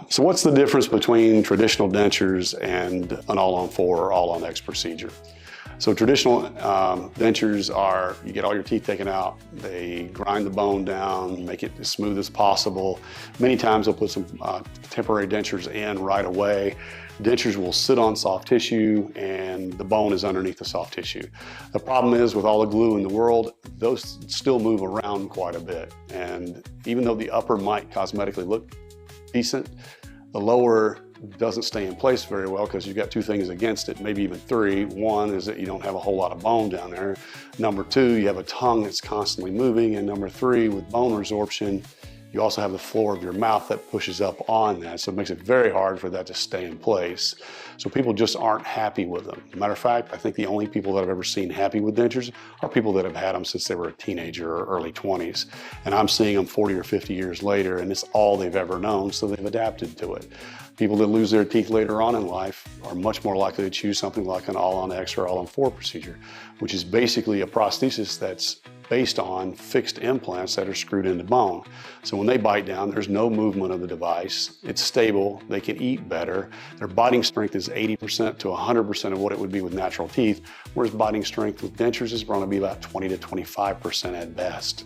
So what's the difference between traditional dentures and an all-on-4 or all-on-X procedure? So traditional dentures are, you get all your teeth taken out, they grind the bone down, make it as smooth as possible. Many times they'll put some temporary dentures in right away. Dentures will sit on soft tissue and the bone is underneath the soft tissue. The problem is with all the glue in the world, those still move around quite a bit. And even though the upper might cosmetically look decent, the lower doesn't stay in place very well because you've got two things against it, maybe even three. One is that you don't have a whole lot of bone down there. Number two, you have a tongue that's constantly moving. And number three, with bone resorption, you also have the floor of your mouth that pushes up on that. So it makes it very hard for that to stay in place. So people just aren't happy with them. Matter of fact, I think the only people that I've ever seen happy with dentures are people that have had them since they were a teenager or early 20s. And I'm seeing them 40 or 50 years later, and it's all they've ever known, so they've adapted to it. People that lose their teeth later on in life are much more likely to choose something like an all-on-X or all-on-4 procedure, which is basically a prosthesis that's based on fixed implants that are screwed into bone. So when they bite down, there's no movement of the device. It's stable, they can eat better. Their biting strength is 80% to 100% of what it would be with natural teeth, whereas biting strength with dentures is going to be about 20 to 25% at best.